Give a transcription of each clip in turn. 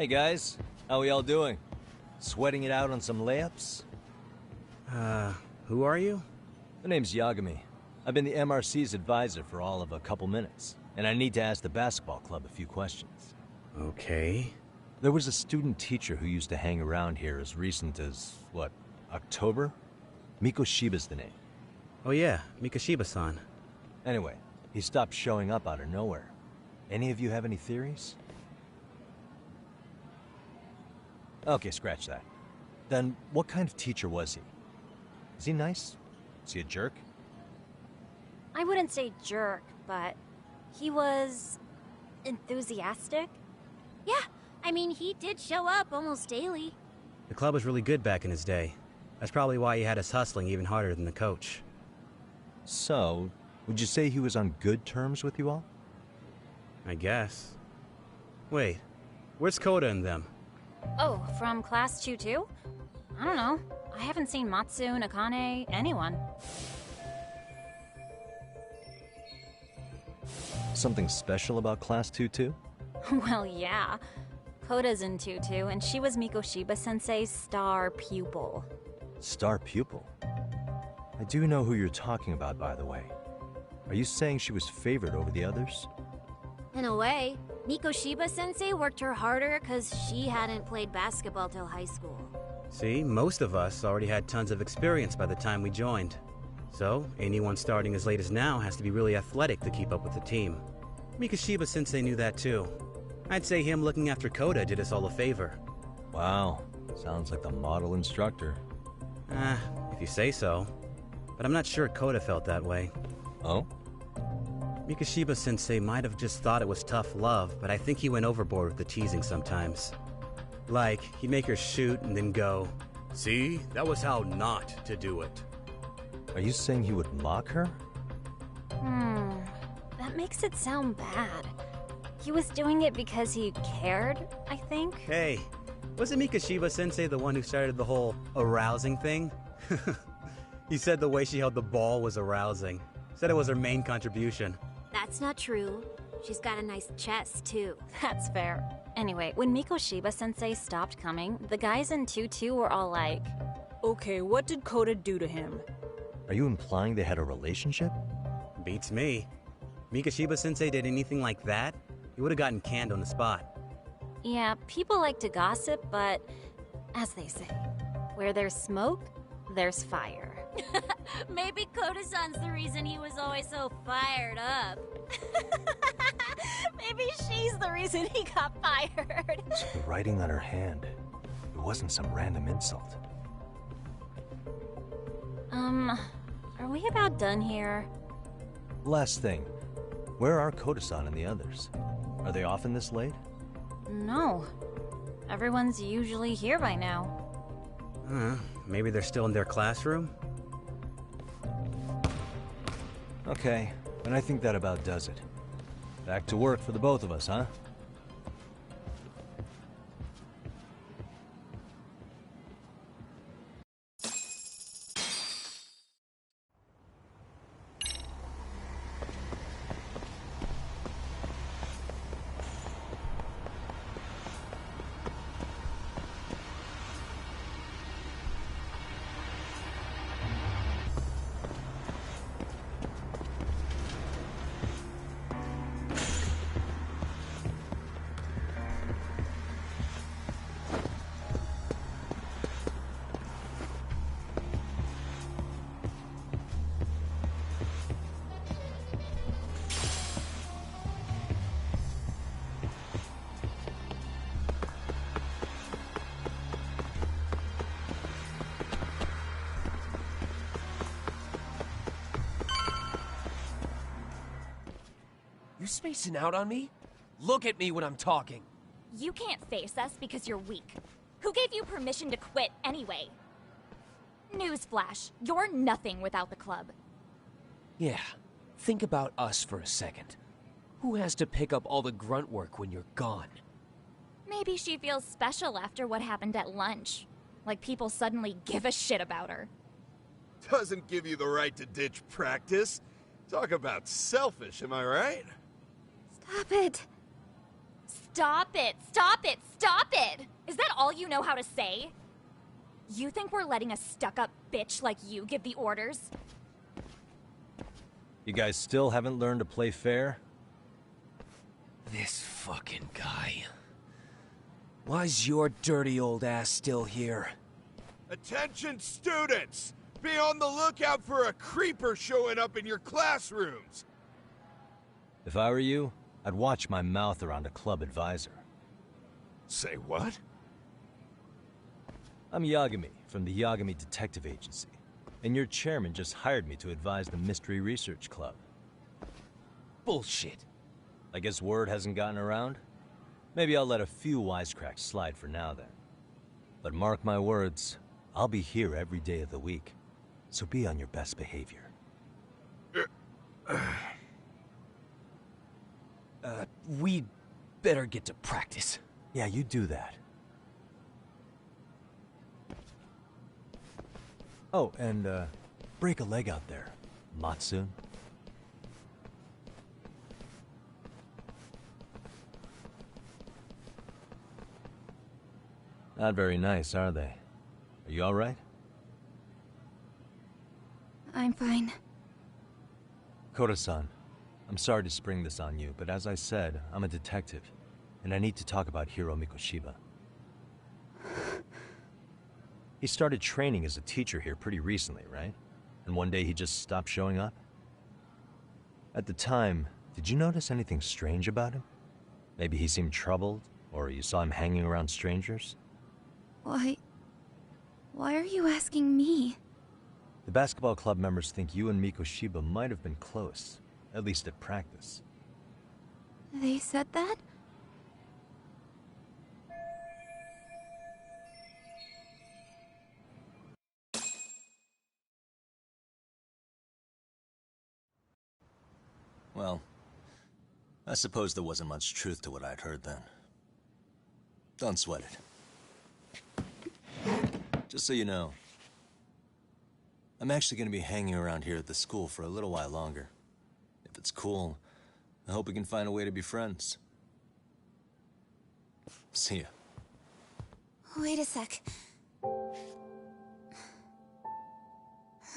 Hey guys, how we all doing? Sweating it out on some layups? Who are you? My name's Yagami. I've been the MRC's advisor for all of a couple minutes, and I need to ask the basketball club a few questions. Okay. There was a student teacher who used to hang around here as recent as, what, October? Mikoshiba's the name. Oh yeah, Mikoshiba-san. Anyway, he stopped showing up out of nowhere. Any of you have any theories? Okay, scratch that. Then, what kind of teacher was he? Is he nice? Is he a jerk? I wouldn't say jerk, but he was enthusiastic. Yeah, I mean, he did show up almost daily. The club was really good back in his day. That's probably why he had us hustling even harder than the coach. So, would you say he was on good terms with you all? I guess. Wait, where's Koda and them? Oh, from class 2-2? I don't know. I haven't seen Matsu, Nakane, anyone. Something special about Class 2-2? Well, yeah. Koda's in 2-2, and she was Mikoshiba-sensei's star pupil. Star pupil? I do know who you're talking about, by the way. Are you saying she was favored over the others? In a way, Mikoshiba-sensei worked her harder because she hadn't played basketball till high school. See, most of us already had tons of experience by the time we joined. So, anyone starting as late as now has to be really athletic to keep up with the team. Mikoshiba-sensei knew that too. I'd say him looking after Koda did us all a favor. Wow, sounds like the model instructor. If you say so. But I'm not sure Koda felt that way. Oh? Mikoshiba-sensei might have just thought it was tough love, but I think he went overboard with the teasing sometimes. Like, he'd make her shoot and then go, "See, that was how not to do it." Are you saying he would mock her? That makes it sound bad. He was doing it because he cared, I think. Hey, wasn't Mikoshiba-sensei the one who started the whole arousing thing? He said the way she held the ball was arousing. Said it was her main contribution. That's not true. She's got a nice chest, too. That's fair. Anyway, when Mikoshiba-sensei stopped coming, the guys in 2-2 were all like, Okay, what did Koda do to him? Are you implying they had a relationship? Beats me. Mikoshiba-sensei did anything like that, he would have gotten canned on the spot. yeah, people like to gossip, but as they say, where there's smoke, there's fire. Maybe Koda-san's the reason he was always so fired up. Maybe she's the reason he got fired. The writing on her hand. It wasn't some random insult. Are we about done here? Last thing. Where are Koda-san and the others? Are they often this late? No. Everyone's usually here by now. Maybe they're still in their classroom? Okay, and I think that about does it. Back to work for the both of us, huh? You spacing out on me? Look at me when I'm talking. You can't face us because you're weak. Who gave you permission to quit anyway? Newsflash, you're nothing without the club. Yeah, think about us for a second. Who has to pick up all the grunt work when you're gone? Maybe she feels special after what happened at lunch. Like people suddenly give a shit about her. Doesn't give you the right to ditch practice. Talk about selfish, am I right? Stop it. Stop it! Stop it! Stop it! Is that all you know how to say? You think we're letting a stuck-up bitch like you give the orders? You guys still haven't learned to play fair? This fucking guy. Why's your dirty old ass still here? Attention students! Be on the lookout for a creeper showing up in your classrooms! If I were you, I'd watch my mouth around a club advisor. Say what? I'm Yagami from the Yagami Detective Agency, and your chairman just hired me to advise the Mystery Research Club. Bullshit. I guess word hasn't gotten around? Maybe I'll let a few wisecracks slide for now then. But mark my words, I'll be here every day of the week, so be on your best behavior. We better get to practice. Yeah, you do that. Oh, and, break a leg out there, Matsu. Not very nice, are they? Are you alright? I'm fine. Koda-san, I'm sorry to spring this on you, but as I said, I'm a detective, and I need to talk about Hiro Mikoshiba. He started training as a teacher here pretty recently, right? And one day he just stopped showing up? At the time, did you notice anything strange about him? Maybe he seemed troubled, or you saw him hanging around strangers? Why are you asking me? The basketball club members think you and Mikoshiba might have been close, at least at practice. They said that? Well, I suppose there wasn't much truth to what I'd heard then. Don't sweat it. Just so you know, I'm actually going to be hanging around here at the school for a little while longer. If it's cool, I hope we can find a way to be friends. See ya. Wait a sec.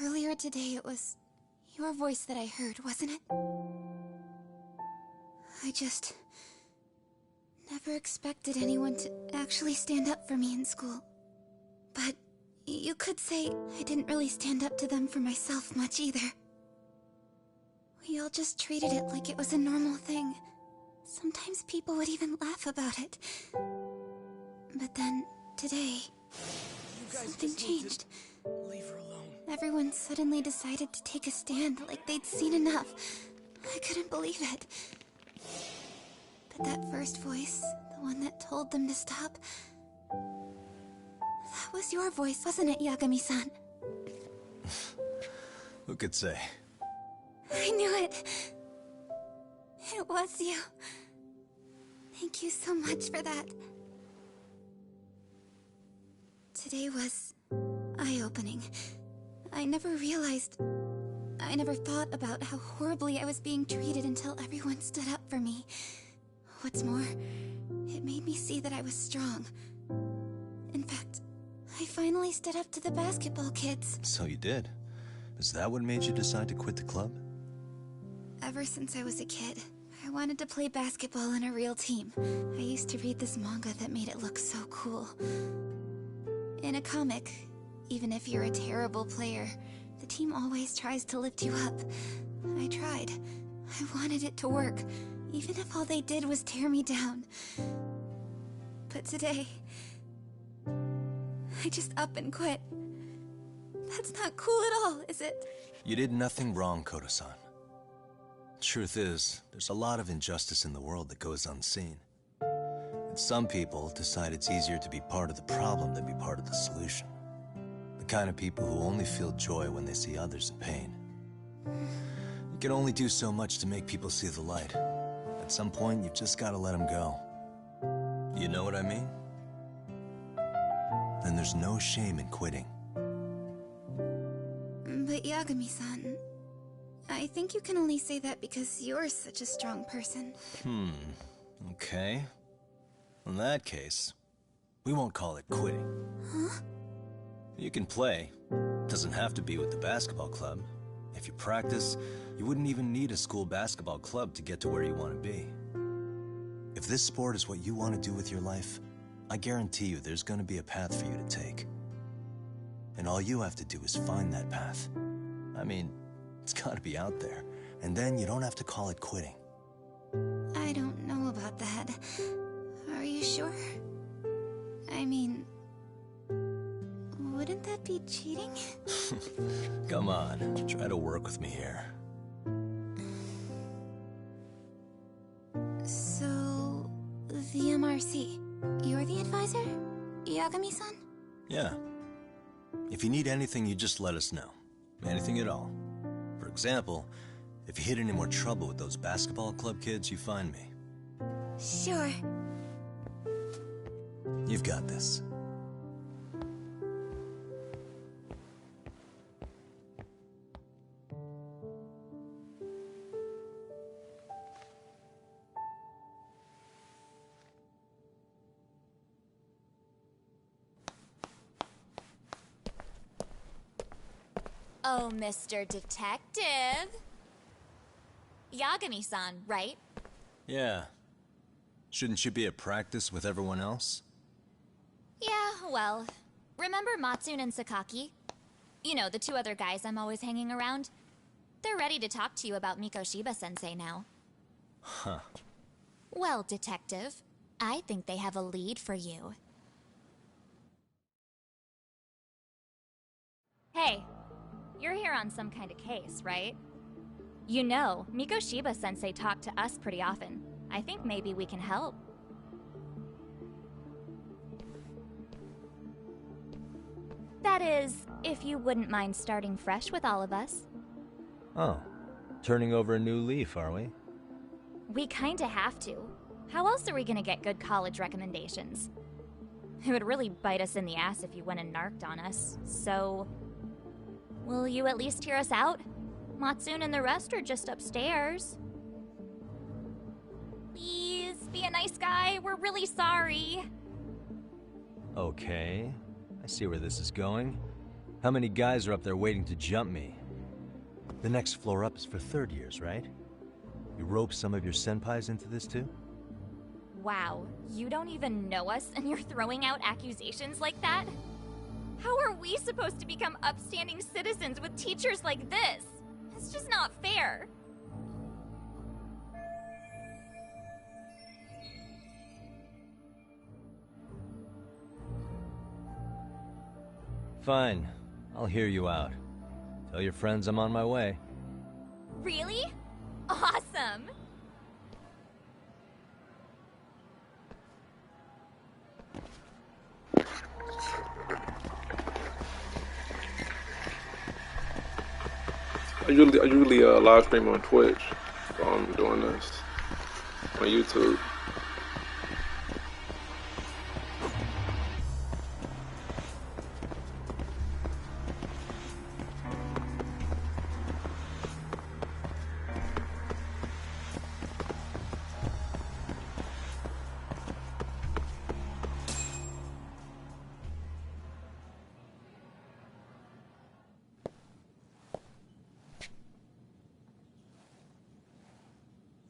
Earlier today, it was your voice that I heard, wasn't it? I just never expected anyone to actually stand up for me in school. But you could say I didn't really stand up to them for myself much either. We all just treated it like it was a normal thing. Sometimes people would even laugh about it. But then, today, something changed. Leave her alone. Everyone suddenly decided to take a stand like they'd seen enough. I couldn't believe it. But that first voice, the one that told them to stop, that was your voice, wasn't it, Yagami-san? Who could say? I knew it. It was you. Thank you so much for that. Today was eye-opening. I never thought about how horribly I was being treated until everyone stood up for me. What's more, it made me see that I was strong. In fact, I finally stood up to the basketball kids. So you did. Is that what made you decide to quit the club? Ever since I was a kid, I wanted to play basketball in a real team. I used to read this manga that made it look so cool. In a comic, even if you're a terrible player, the team always tries to lift you up. I tried. I wanted it to work, even if all they did was tear me down. But today, I just up and quit. That's not cool at all, is it? You did nothing wrong, Koda-san. Truth is, there's a lot of injustice in the world that goes unseen. And some people decide it's easier to be part of the problem than be part of the solution. The kind of people who only feel joy when they see others in pain. You can only do so much to make people see the light. At some point, you've just got to let them go. You know what I mean? Then there's no shame in quitting. But Yagami-san, I think you can only say that because you're such a strong person. Okay. In that case, we won't call it quitting. Huh? You can play. Doesn't have to be with the basketball club. If you practice, you wouldn't even need a school basketball club to get to where you want to be. If this sport is what you want to do with your life, I guarantee you there's going to be a path for you to take. And all you have to do is find that path. I mean, it's got to be out there. And then you don't have to call it quitting. I don't know about that. Are you sure? I mean, wouldn't that be cheating? Come on, try to work with me here. So, the MRC, you're the advisor? Yagami-san? Yeah. If you need anything, you just let us know. Anything at all. For example, if you hit any more trouble with those basketball club kids, you find me. Sure. You've got this. Oh, Mr. Detective. Yagami-san, right? Yeah. Shouldn't you be at practice with everyone else? Yeah, well, remember Matsune and Sakaki? You know, the two other guys I'm always hanging around? They're ready to talk to you about Mikoshiba-sensei now. Huh. Well, Detective, I think they have a lead for you. Hey, you're here on some kind of case, right? You know, Mikoshiba-sensei talked to us pretty often. I think maybe we can help. That is, if you wouldn't mind starting fresh with all of us. Oh. Turning over a new leaf, are we? We kinda have to. How else are we gonna get good college recommendations? It would really bite us in the ass if you went and narked on us, so... Will you at least hear us out? Matsune and the rest are just upstairs. Please, be a nice guy. We're really sorry. Okay. I see where this is going. How many guys are up there waiting to jump me? The next floor up is for third years, right? You rope some of your senpais into this too? Wow, you don't even know us and you're throwing out accusations like that? How are we supposed to become upstanding citizens with teachers like this? It's just not fair. Fine. I'll hear you out. Tell your friends I'm on my way. Really? Awesome! I usually live stream on Twitch, so I'm doing this on YouTube.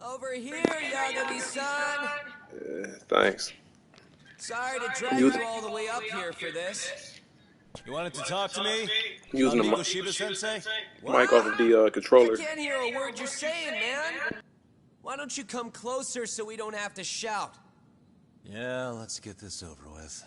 Over here, Yagami-san! Thanks. Sorry to drag you all the way up here for this. You wanted to talk to me? Using the Mikoshiba-sensei? mic off of the controller. I can't hear a word you're saying, man! Why don't you come closer so we don't have to shout? Yeah, let's get this over with.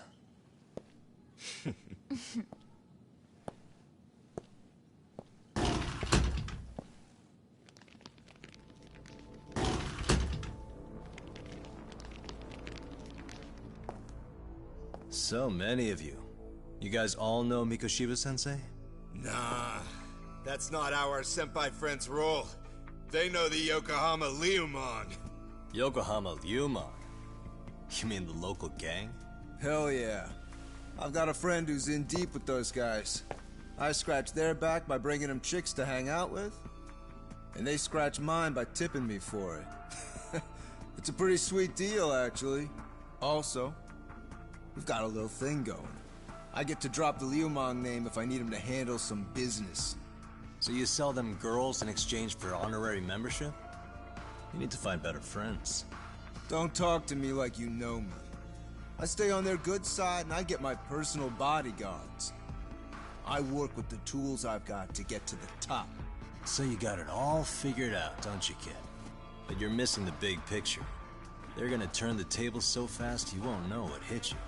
So many of you. You guys all know Mikoshiba-sensei? Nah, that's not how our senpai friends roll. They know the Yokohama Liumon. Yokohama Liumon? You mean the local gang? Hell yeah. I've got a friend who's in deep with those guys. I scratch their back by bringing them chicks to hang out with, and they scratch mine by tipping me for it. It's a pretty sweet deal, actually. Also, we've got a little thing going. I get to drop the Liumang name if I need him to handle some business. So you sell them girls in exchange for honorary membership? You need to find better friends. Don't talk to me like you know me. I stay on their good side and I get my personal bodyguards. I work with the tools I've got to get to the top. So you got it all figured out, don't you, kid? But you're missing the big picture. They're gonna turn the tables so fast you won't know what hit you.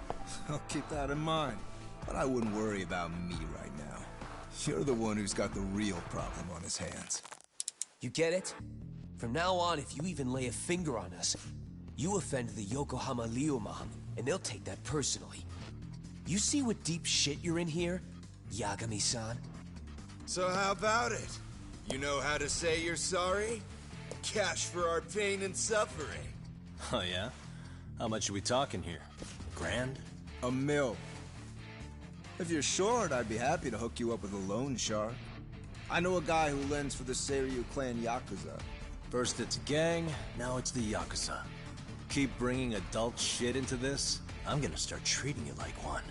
I'll keep that in mind. But I wouldn't worry about me right now. You're the one who's got the real problem on his hands. You get it? From now on, if you even lay a finger on us, you offend the Yokohama Liumang, and they'll take that personally. You see what deep shit you're in here, Yagami-san? So how about it? You know how to say you're sorry? Cash for our pain and suffering. Oh yeah? How much are we talking here? $1,000? $1 million. If you're short, I'd be happy to hook you up with a loan shark. I know a guy who lends for the Seiryu clan Yakuza. First it's a gang, now it's the Yakuza. Keep bringing adult shit into this, I'm gonna start treating you like one.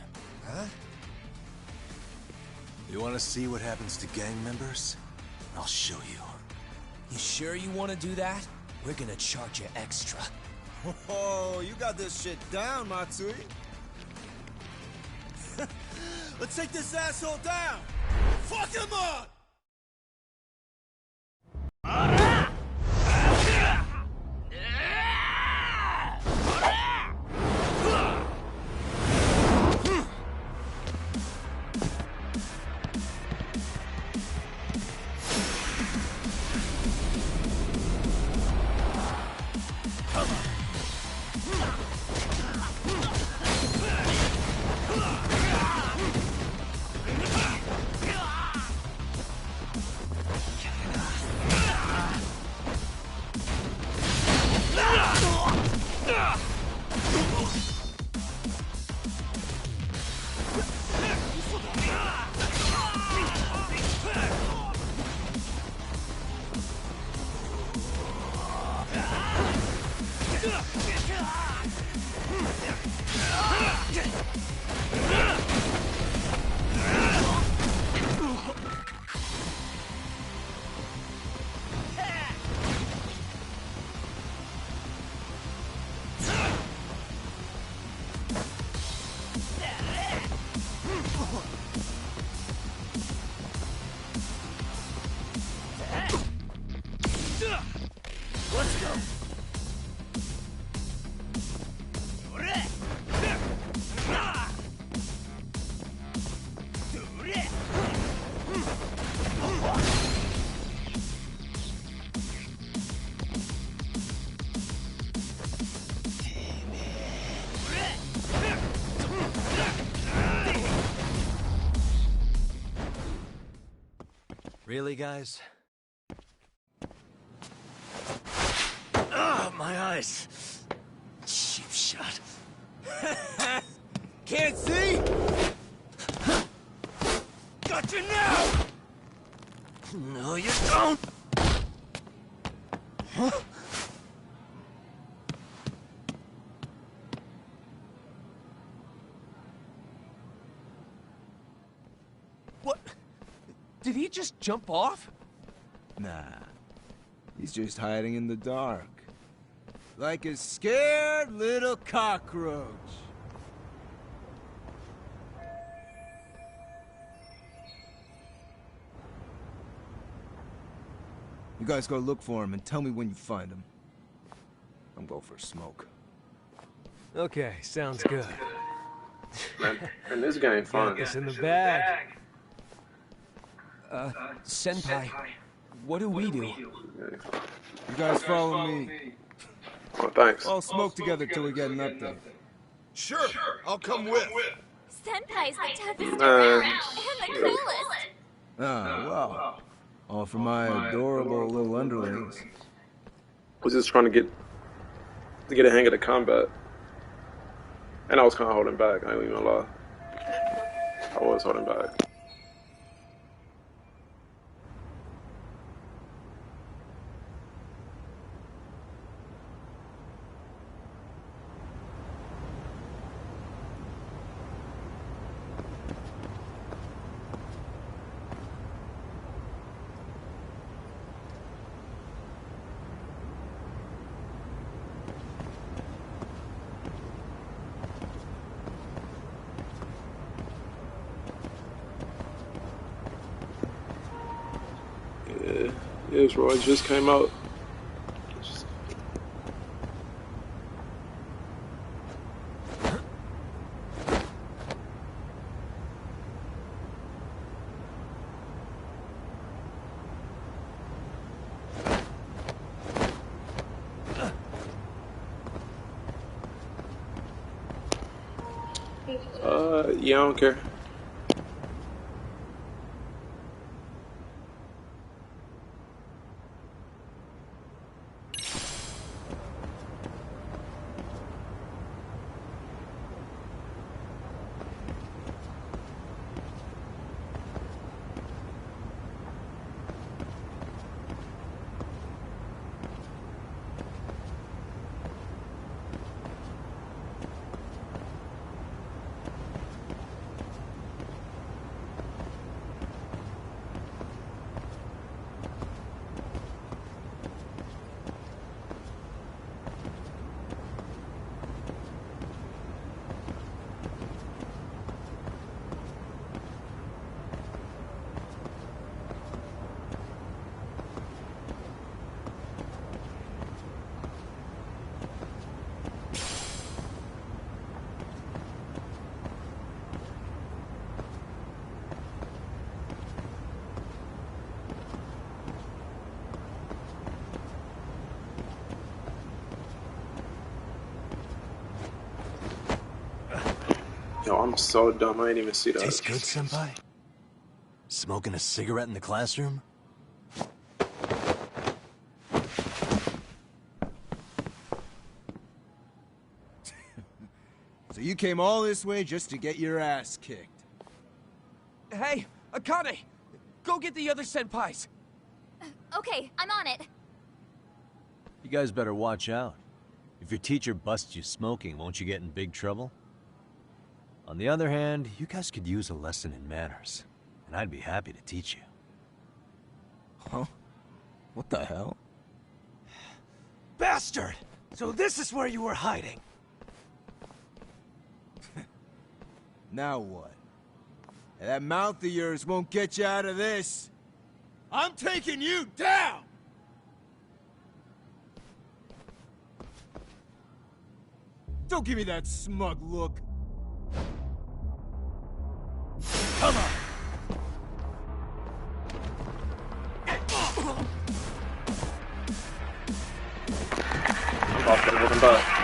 Huh? You wanna see what happens to gang members? I'll show you. You sure you want to do that? We're gonna charge you extra. Oh, you got this shit down, Matsui. Let's take this asshole down! Fuck him up! Really, guys? Ah, my eyes! Cheap shot. Can't see? Got you now! No, you don't! Huh? What? Did he just jump off? Nah. He's just hiding in the dark. Like a scared little cockroach. You guys go look for him and tell me when you find him. I'm going for a smoke. Okay, sounds good. Man, and this game fun. It's in the bag. Senpai, what do we do? You guys follow me. Oh, thanks. All smoke together till we get an update. Sure, I'll come with. Senpai's the toughest around and the coolest. Ah, well. All for my adorable little underlings. I was just trying to get a hang of the combat. And I was kind of holding back, I ain't even gonna lie. I was holding back. Yeah, this Roy just came out. Yeah, I don't care. Yo, I'm so dumb. I didn't even see that. Tastes good, senpai? Smoking a cigarette in the classroom? So you came all this way just to get your ass kicked? Hey, Akane! Go get the other senpais! Okay, I'm on it. You guys better watch out. If your teacher busts you smoking, won't you get in big trouble? On the other hand, you guys could use a lesson in manners, and I'd be happy to teach you. Huh? What the hell? Bastard! So this is where you were hiding. Now what? That mouth of yours won't get you out of this. I'm taking you down! Don't give me that smug look. Come on! I'm about to welcome back.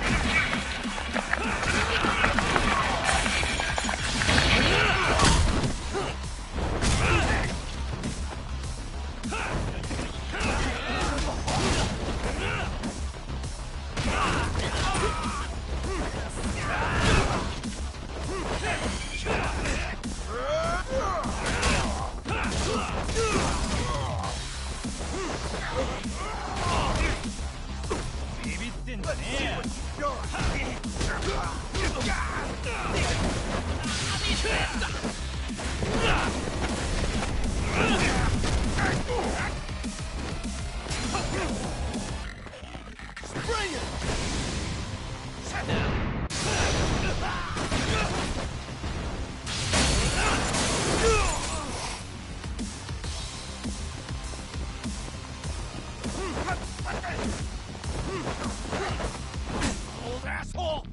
Old asshole!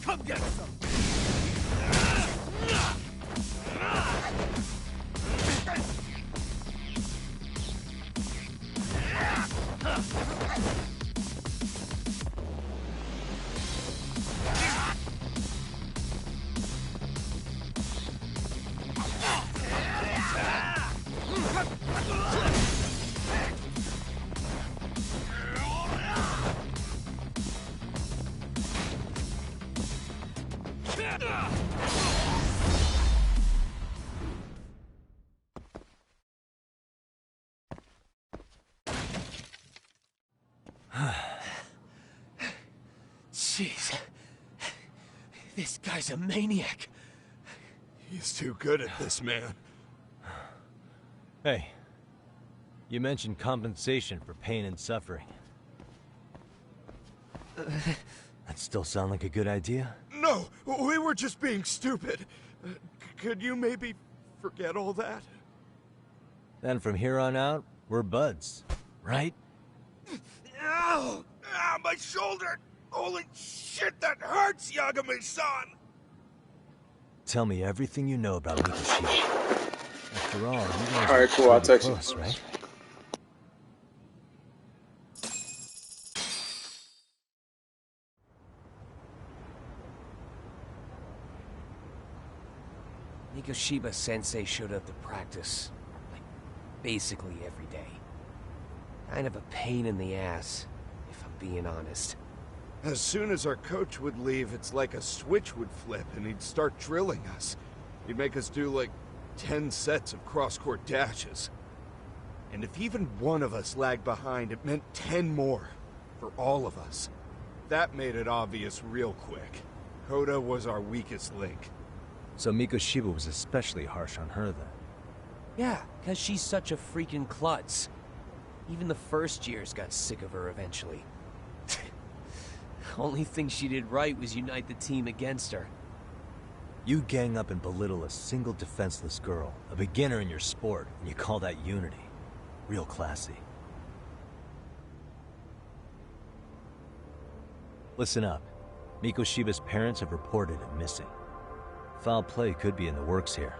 Come get some! Jeez. This guy's a maniac. He's too good at this, man. Hey, you mentioned compensation for pain and suffering. That still sound like a good idea? No! no, we were just being stupid. Could you maybe forget all that? Then from here on out, we're buds, right? Ow! Ah, my shoulder! Holy shit, that hurts, Yagami-san! Tell me everything you know about Mikoshima. After all, you guys Alright, cool, I'll text you. close, right? Mikoshiba Sensei showed up to practice, like, basically every day. Kind of a pain in the ass, if I'm being honest. As soon as our coach would leave, it's like a switch would flip and he'd start drilling us. He'd make us do like 10 sets of cross-court dashes. And if even one of us lagged behind, it meant 10 more. For all of us. That made it obvious real quick. Koda was our weakest link. So Mikoshiba was especially harsh on her then? Yeah, because she's such a freaking klutz. Even the first years got sick of her eventually. Only thing she did right was unite the team against her. You gang up and belittle a single defenseless girl, a beginner in your sport, and you call that unity. Real classy. Listen up. Mikoshiba's parents have reported him missing. Foul play could be in the works here.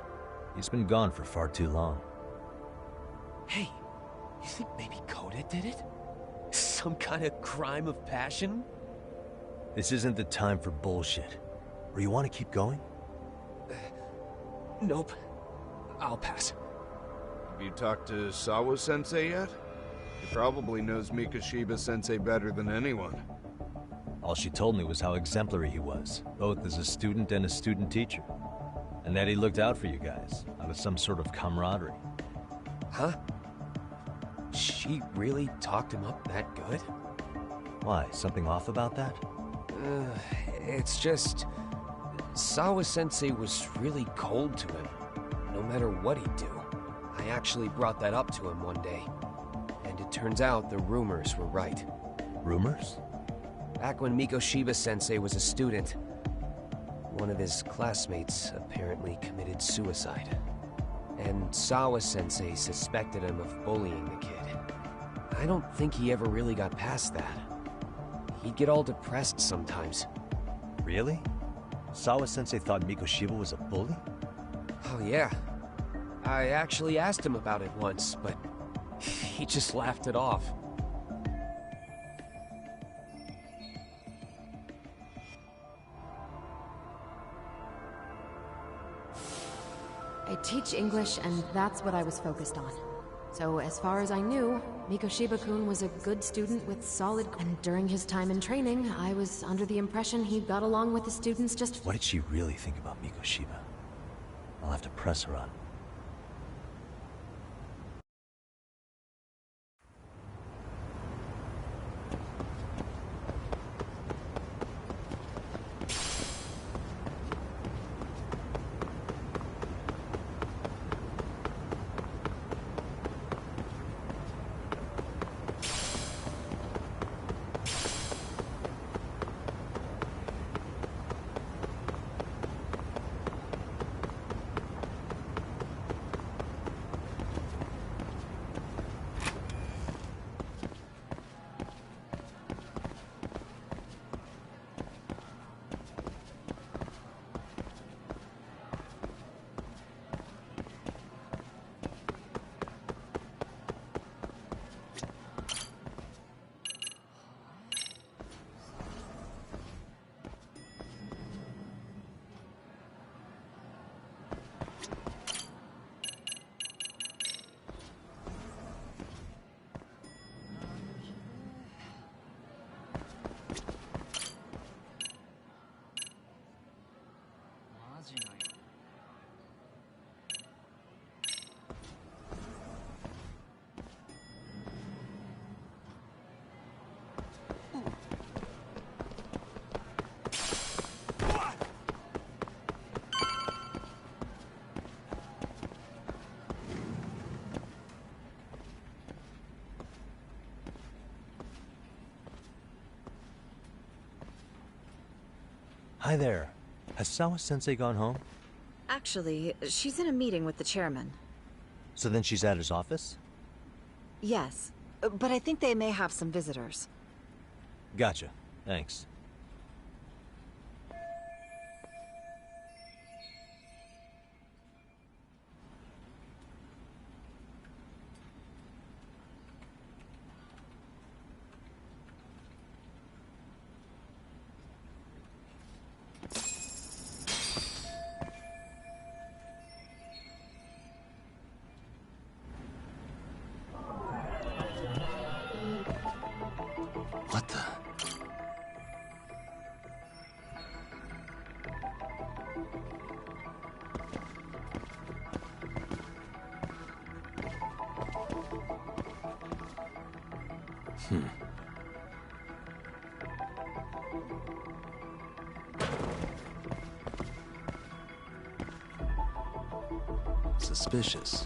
He's been gone for far too long. Hey, you think maybe Koda did it? Some kind of crime of passion? This isn't the time for bullshit. Or you want to keep going? Nope. I'll pass. Have you talked to Sawa-sensei yet? He probably knows Mikoshiba-sensei better than anyone. All she told me was how exemplary he was, both as a student and a student teacher. And that he looked out for you guys, out of some sort of camaraderie. Huh? She really talked him up that good? Why, something off about that? It's just... Sawa-sensei was really cold to him, no matter what he'd do. I actually brought that up to him one day. And it turns out the rumors were right. Rumors? Back when Mikoshiba-sensei was a student, one of his classmates apparently committed suicide. And Sawa-sensei suspected him of bullying the kid. I don't think he ever really got past that. He'd get all depressed sometimes. Really? Sawa-sensei thought Mikoshiba was a bully? Oh yeah. I actually asked him about it once, but he just laughed it off. I teach English, and that's what I was focused on. So as far as I knew, Mikoshiba-kun was a good student with solid... And during his time in training, I was under the impression he got along with the students just... What did she really think about Mikoshiba? I'll have to press her on. Hi there. Has Sawa-sensei gone home? Actually, she's in a meeting with the chairman. So then she's at his office? Yes, but I think they may have some visitors. Gotcha. Thanks. What the? Suspicious.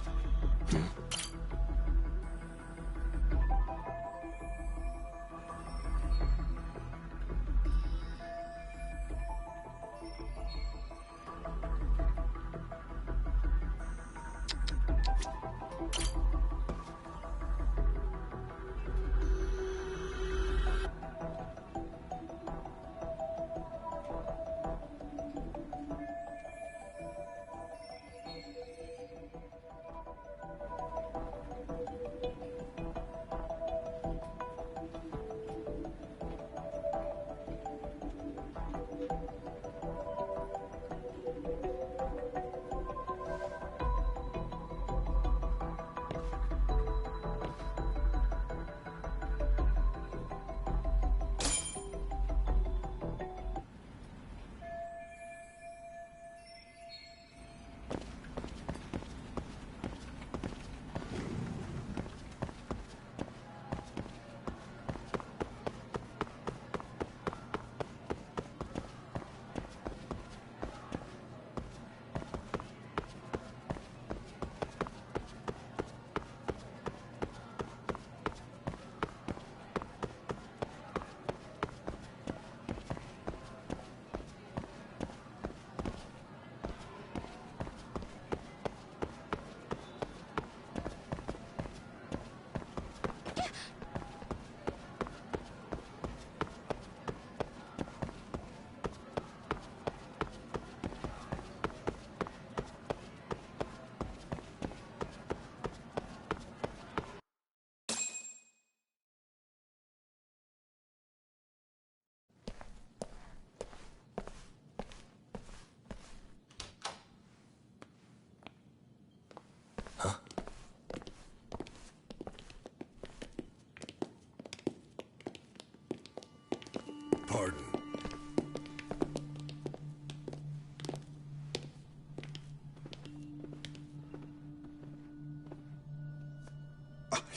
Pardon.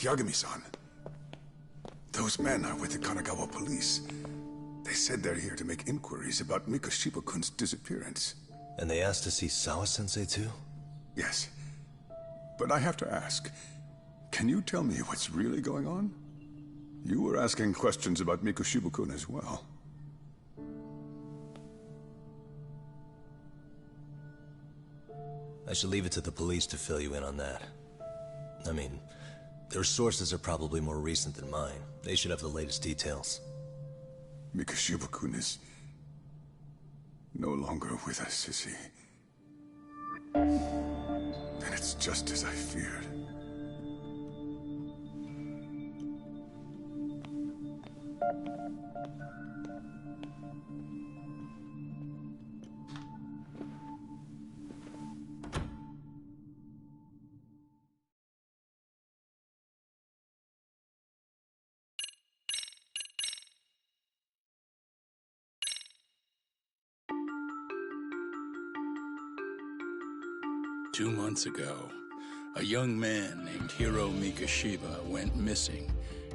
Yagami-san. Those men are with the Kanagawa police. They said they're here to make inquiries about Mikoshiba-kun's disappearance. And they asked to see Sawa-sensei too? Yes. But I have to ask, can you tell me what's really going on? You were asking questions about Mikoshiba-kun as well. I should leave it to the police to fill you in on that. I mean, their sources are probably more recent than mine. They should have the latest details. Mikoshiba-kun is no longer with us, is he? Then it's just as I feared. Two months ago, a young man named Hiro Mikoshiba went missing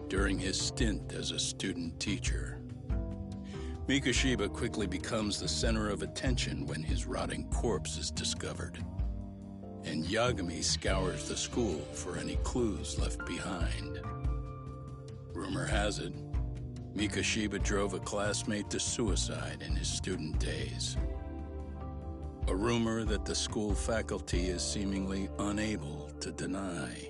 during his stint as a student teacher. Mikoshiba quickly becomes the center of attention when his rotting corpse is discovered. And Yagami scours the school for any clues left behind. Rumor has it, Mikoshiba drove a classmate to suicide in his student days. A rumor that the school faculty is seemingly unable to deny.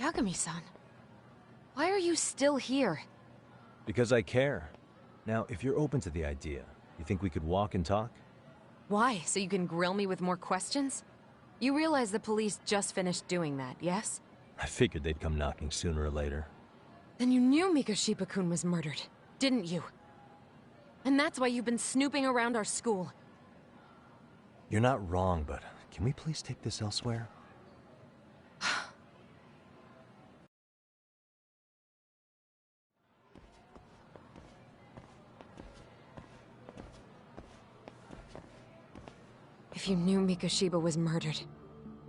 Yagami-san, why are you still here? Because I care. Now, if you're open to the idea, you think we could walk and talk? Why? So you can grill me with more questions? You realize the police just finished doing that, yes? I figured they'd come knocking sooner or later. Then you knew Mikoshiba-kun was murdered, didn't you? And that's why you've been snooping around our school. You're not wrong, but can we please take this elsewhere? If you knew Mikoshiba was murdered,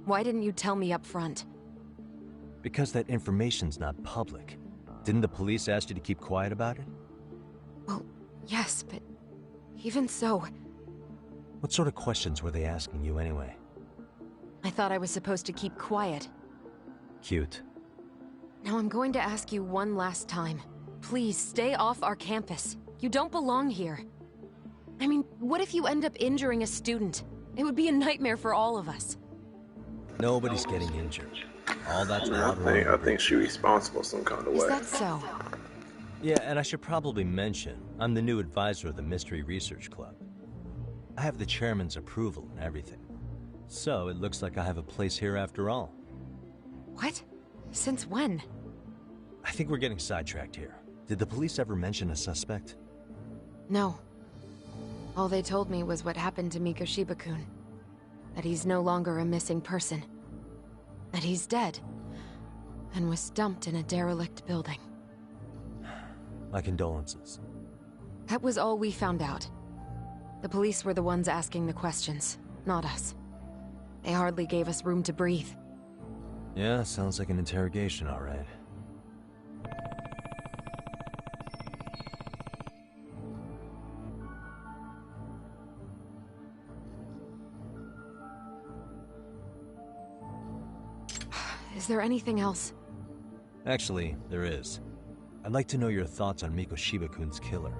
why didn't you tell me up front? Because that information's not public. Didn't the police ask you to keep quiet about it? Well, yes, but even so... What sort of questions were they asking you anyway? I thought I was supposed to keep quiet. Cute. Now I'm going to ask you one last time. Please, stay off our campus. You don't belong here. I mean, what if you end up injuring a student? It would be a nightmare for all of us. Nobody's getting injured. All that's I think she's responsible some kind of way. Is that so? Yeah, and I should probably mention, I'm the new advisor of the Mystery Research Club. I have the chairman's approval and everything. So it looks like I have a place here after all. What? Since when? I think we're getting sidetracked here. Did the police ever mention a suspect? No. All they told me was what happened to Mikoshiba-kun. That he's no longer a missing person. That he's dead. And was dumped in a derelict building. My condolences. That was all we found out. The police were the ones asking the questions, not us. They hardly gave us room to breathe. Yeah, sounds like an interrogation, all right. Is there anything else? Actually, there is. I'd like to know your thoughts on Mikoshiba-kun's killer.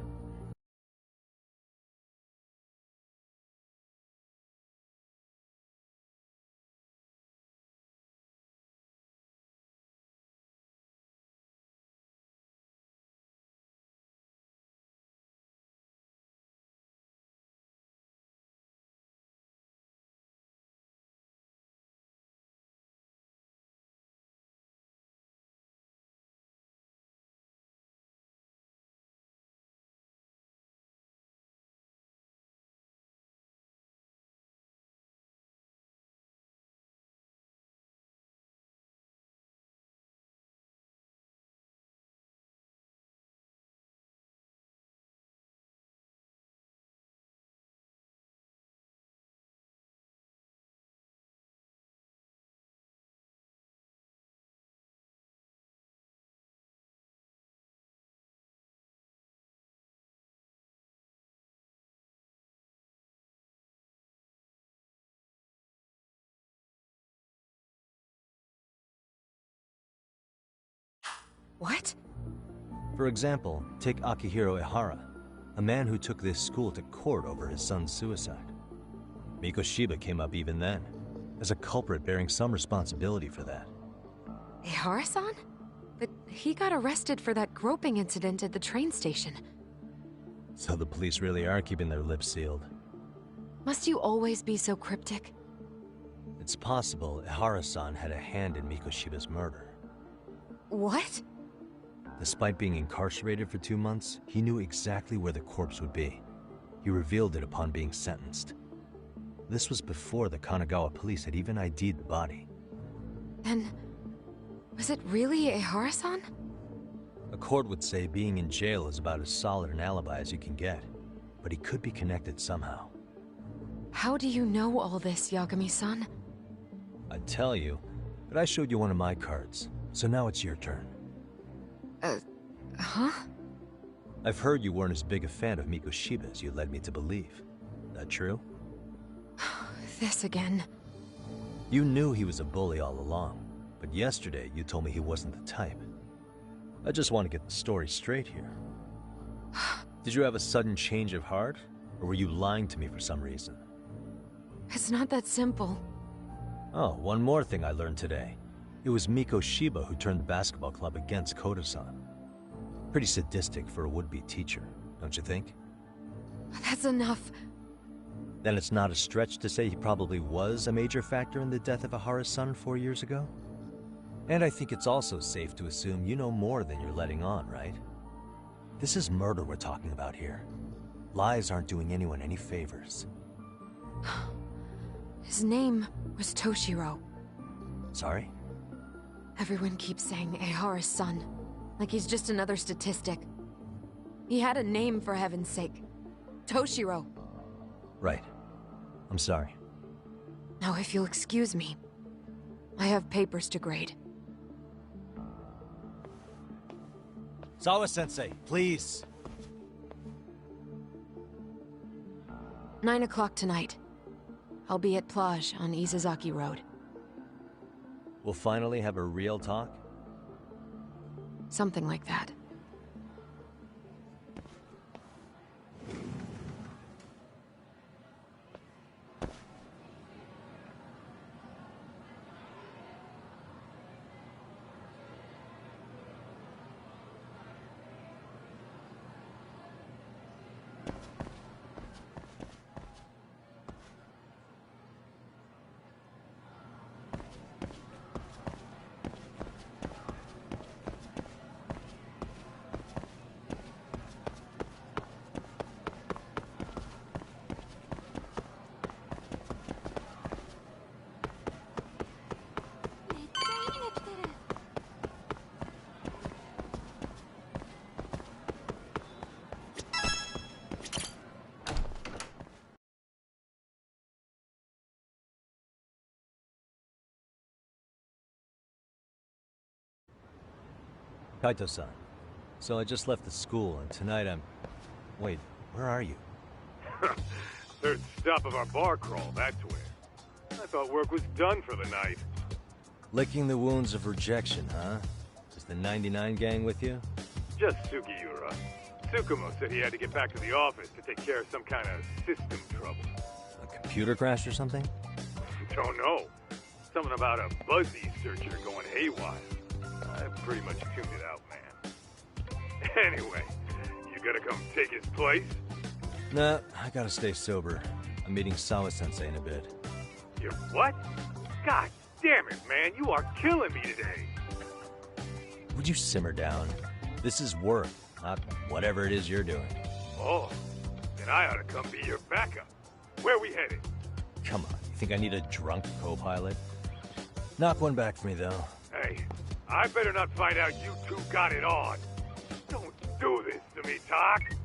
What? For example, take Akihiro Ehara, a man who took this school to court over his son's suicide. Mikoshiba came up even then, as a culprit bearing some responsibility for that. Ehara-san? But he got arrested for that groping incident at the train station. So the police really are keeping their lips sealed. Must you always be so cryptic? It's possible Ehara-san had a hand in Mikoshiba's murder. What? Despite being incarcerated for 2 months, he knew exactly where the corpse would be. He revealed it upon being sentenced. This was before the Kanagawa police had even ID'd the body. Then, was it really Ehara-san? A court would say being in jail is about as solid an alibi as you can get, but he could be connected somehow. How do you know all this, Yagami-san? I'd tell you, but I showed you one of my cards, so now it's your turn. Huh? I've heard you weren't as big a fan of Mikoshiba as you led me to believe. That true? This again. You knew he was a bully all along, but yesterday you told me he wasn't the type. I just want to get the story straight here. Did you have a sudden change of heart, or were you lying to me for some reason? It's not that simple. Oh, one more thing I learned today. It was Mikoshiba who turned the basketball club against Koto-san. Pretty sadistic for a would-be teacher, don't you think? That's enough. Then it's not a stretch to say he probably was a major factor in the death of Ehara's son 4 years ago? And I think it's also safe to assume you know more than you're letting on, right? This is murder we're talking about here. Lies aren't doing anyone any favors. His name was Toshiro. Sorry? Everyone keeps saying Ehara's son, like he's just another statistic. He had a name, for heaven's sake. Toshiro. Right. I'm sorry. Now, if you'll excuse me, I have papers to grade. Sawa-sensei, please. 9 o'clock tonight. I'll be at Plage on Izazaki Road. We'll finally have a real talk? Something like that. Kaito-san, so I just left the school, and tonight I'm... Wait, where are you? Third stop of our bar crawl, that's where. I thought work was done for the night. Licking the wounds of rejection, huh? Is the 99 gang with you? Just Sugiura. Tsukumo said he had to get back to the office to take care of some kind of system trouble. A computer crash or something? Don't know. Something about a Buzzy searcher going haywire. I pretty much tuned it out, man. Anyway, you gonna come take his place? Nah, I gotta stay sober. I'm meeting Sawa-sensei in a bit. You what? God damn it, man, you are killing me today. Would you simmer down? This is work, not whatever it is you're doing. Oh, then I ought to come be your backup. Where we headed? Come on, you think I need a drunk co-pilot? Knock one back for me, though. Hey, I better not find out you two got it on. Don't do this to me, Tak.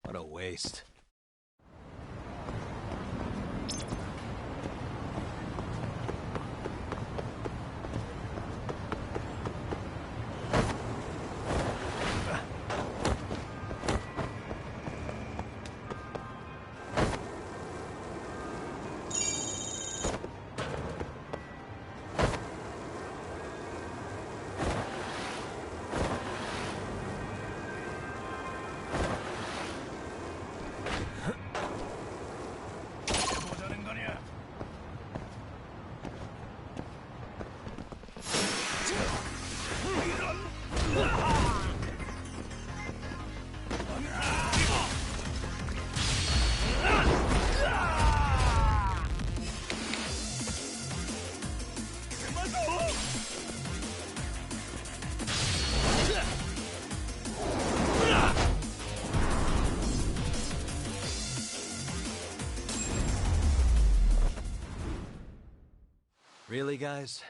What a waste. Really, guys?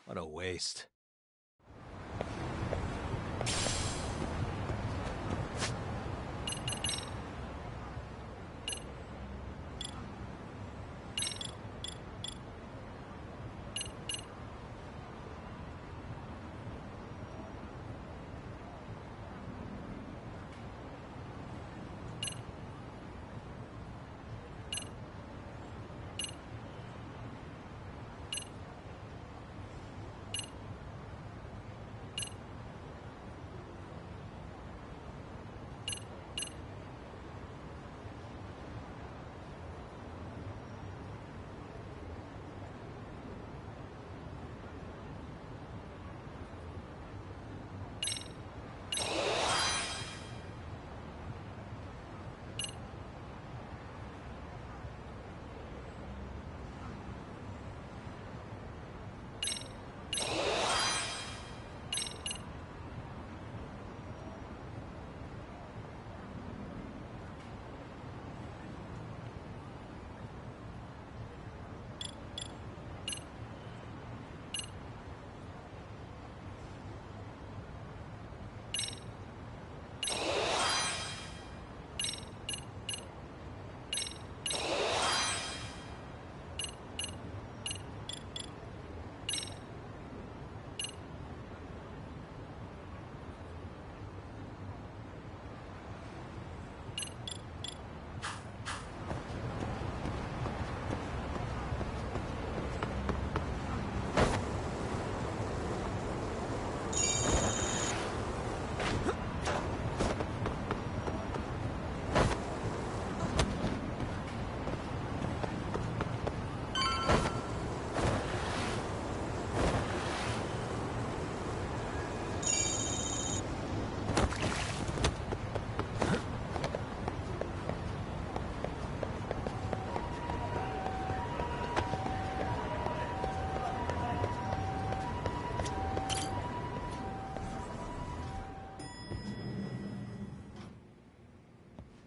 What a waste.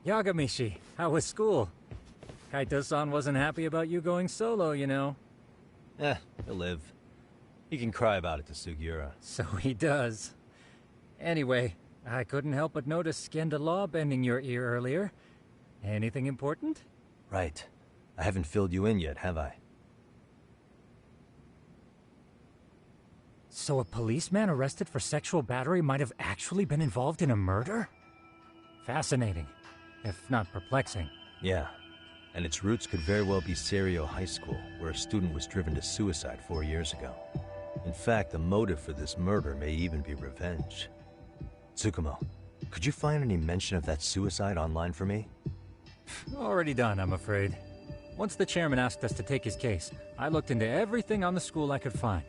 Yagamishi, how was school? Kaito-san wasn't happy about you going solo, you know. He'll live. He can cry about it to Sugiura. So he does. Anyway, I couldn't help but notice Skenda Law bending your ear earlier. Anything important? Right. I haven't filled you in yet, have I? So a policeman arrested for sexual battery might have actually been involved in a murder? Fascinating, if not perplexing. Yeah. And its roots could very well be Serio High School, where a student was driven to suicide 4 years ago. In fact, the motive for this murder may even be revenge. Tsukumo, could you find any mention of that suicide online for me? Already done, I'm afraid. Once the chairman asked us to take his case, I looked into everything on the school I could find.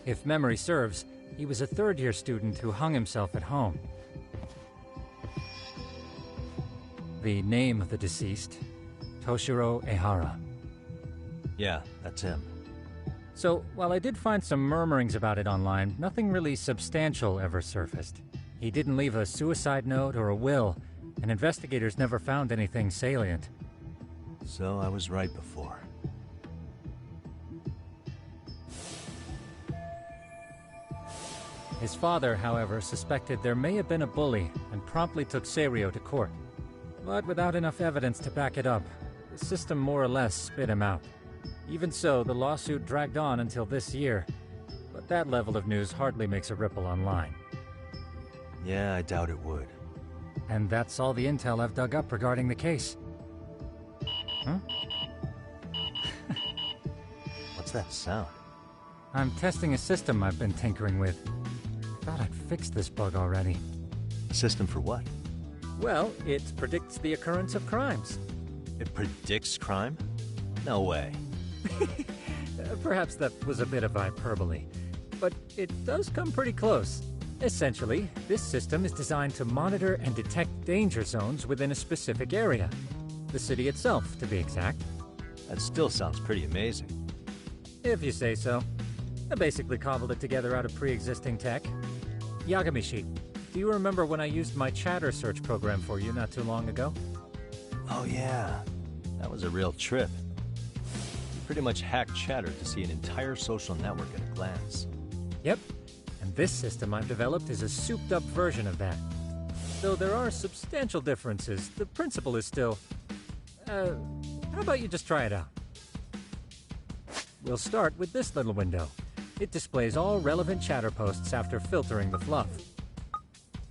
If memory serves, he was a third-year student who hung himself at home. The name of the deceased, Toshiro Ehara. Yeah, that's him. So, while I did find some murmurings about it online, nothing really substantial ever surfaced. He didn't leave a suicide note or a will, and investigators never found anything salient. So I was right before. His father, however, suspected there may have been a bully and promptly took Serio to court. But without enough evidence to back it up, the system more or less spit him out. Even so, the lawsuit dragged on until this year. But that level of news hardly makes a ripple online. Yeah, I doubt it would. And that's all the intel I've dug up regarding the case. Huh? What's that sound? I'm testing a system I've been tinkering with. Thought I'd fixed this bug already. A system for what? Well, it predicts the occurrence of crimes. It predicts crime? No way. Perhaps that was a bit of hyperbole, but it does come pretty close. Essentially, this system is designed to monitor and detect danger zones within a specific area. The city itself, to be exact. That still sounds pretty amazing. If you say so. I basically cobbled it together out of pre-existing tech. Yagamishi, do you remember when I used my chatter search program for you not too long ago? Oh yeah, that was a real trip. You pretty much hacked Chatter to see an entire social network at a glance. Yep, and this system I've developed is a souped-up version of that. Though there are substantial differences, the principle is still... how about you just try it out? We'll start with this little window. It displays all relevant chatter posts after filtering the fluff.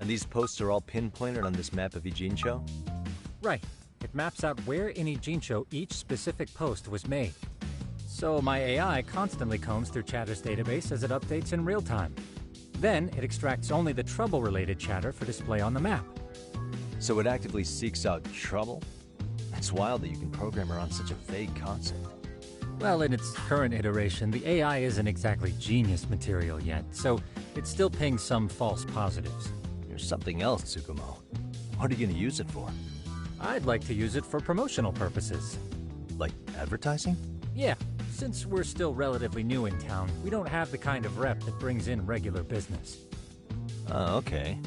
And these posts are all pinpointed on this map of Ijincho? Right. It maps out where in Ijincho each specific post was made. So my AI constantly combs through Chatter's database as it updates in real time. Then it extracts only the trouble-related chatter for display on the map. So it actively seeks out trouble? It's wild that you can program around such a vague concept. Well, in its current iteration, the AI isn't exactly genius material yet, so it still pings some false positives. There's something else, Tsukumo. What are you going to use it for? I'd like to use it for promotional purposes. Like advertising? Yeah, since we're still relatively new in town, we don't have the kind of rep that brings in regular business. Oh, okay.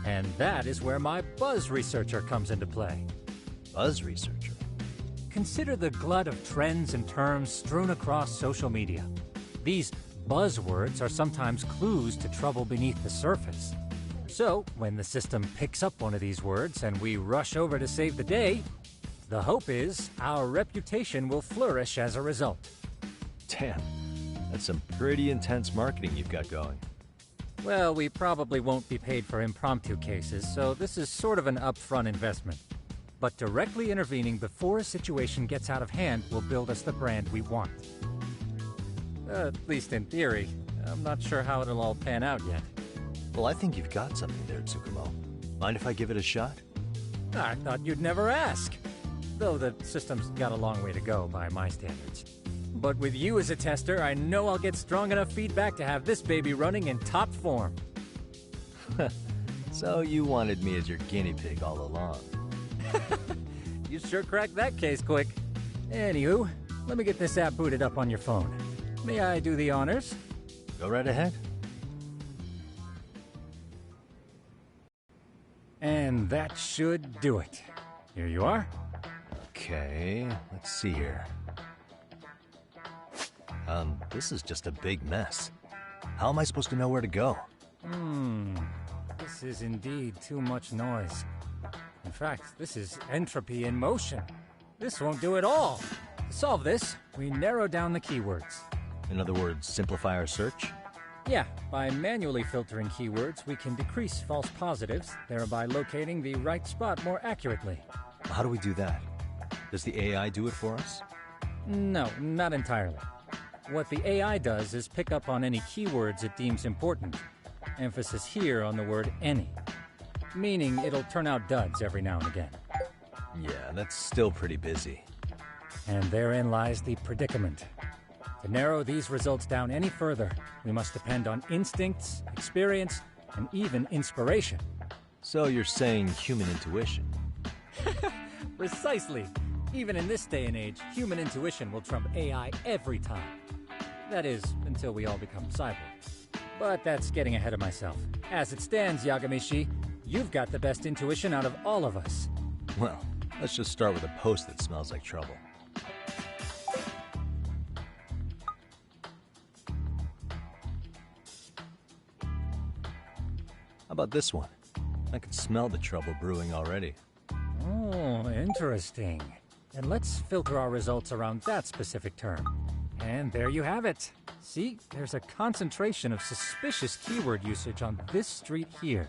And that is where my buzz researcher comes into play. Buzz researcher? Consider the glut of trends and terms strewn across social media. These buzzwords are sometimes clues to trouble beneath the surface. So, when the system picks up one of these words and we rush over to save the day, the hope is our reputation will flourish as a result. Damn, that's some pretty intense marketing you've got going. Well, we probably won't be paid for impromptu cases, so this is sort of an upfront investment. But directly intervening before a situation gets out of hand will build us the brand we want. At least in theory. I'm not sure how it'll all pan out yet. Well, I think you've got something there, Tsukumo. Mind if I give it a shot? I thought you'd never ask. Though the system's got a long way to go by my standards. But with you as a tester, I know I'll get strong enough feedback to have this baby running in top form. So you wanted me as your guinea pig all along. You sure cracked that case quick. Anywho, let me get this app booted up on your phone. May I do the honors? Go right ahead. And And that should do it. Here you are. Okay, let's see here. This is just a big mess. How am I supposed to know where to go? This is indeed too much noise. In fact, this is entropy in motion. This won't do it all. To solve this, we narrow down the keywords. In other words, simplify our search? Yeah, by manually filtering keywords, we can decrease false positives, thereby locating the right spot more accurately. How do we do that? Does the AI do it for us? No, not entirely. What the AI does is pick up on any keywords it deems important. Emphasis here on the word any. Meaning it'll turn out duds every now and again. Yeah, that's still pretty busy. And therein lies the predicament. To narrow these results down any further, we must depend on instincts, experience, and even inspiration. So you're saying human intuition? Precisely. Even in this day and age, human intuition will trump AI every time. That is, until we all become cyborgs. But that's getting ahead of myself. As it stands, Yagami-shi, you've got the best intuition out of all of us. Well, let's just start with a post that smells like trouble. How about this one? I can smell the trouble brewing already. Oh, interesting. And let's filter our results around that specific term. And there you have it. See, there's a concentration of suspicious keyword usage on this street here.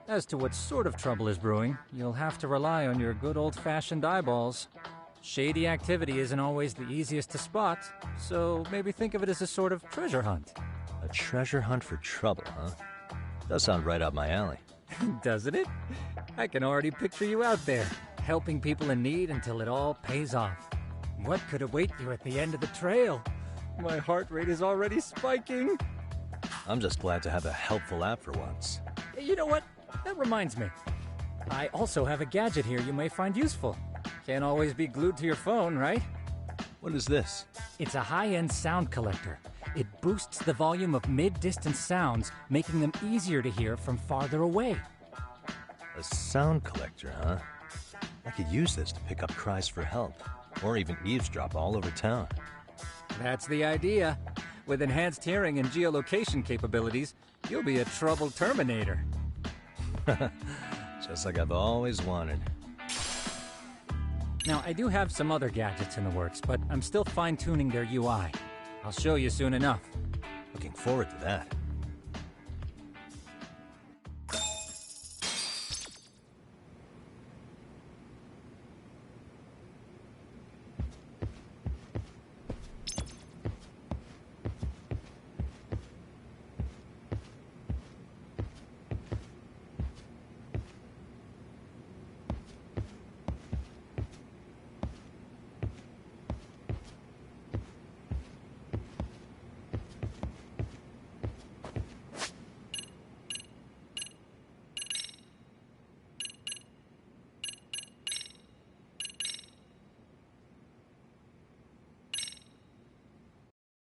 As to what sort of trouble is brewing, you'll have to rely on your good old-fashioned eyeballs. Shady activity isn't always the easiest to spot, so maybe think of it as a sort of treasure hunt. A treasure hunt for trouble, huh? Does sound right up my alley. Doesn't it? I can already picture you out there, helping people in need until it all pays off. What could await you at the end of the trail? My heart rate is already spiking. I'm just glad to have a helpful app for once. You know what? That reminds me. I also have a gadget here you may find useful. Can't always be glued to your phone, right? What is this? It's a high-end sound collector. It boosts the volume of mid-distance sounds, making them easier to hear from farther away. A sound collector, huh? I could use this to pick up cries for help, or even eavesdrop all over town. That's the idea. With enhanced hearing and geolocation capabilities, you'll be a trouble terminator. Just like I've always wanted. Now, I do have some other gadgets in the works, but I'm still fine-tuning their UI. I'll show you soon enough. Looking forward to that.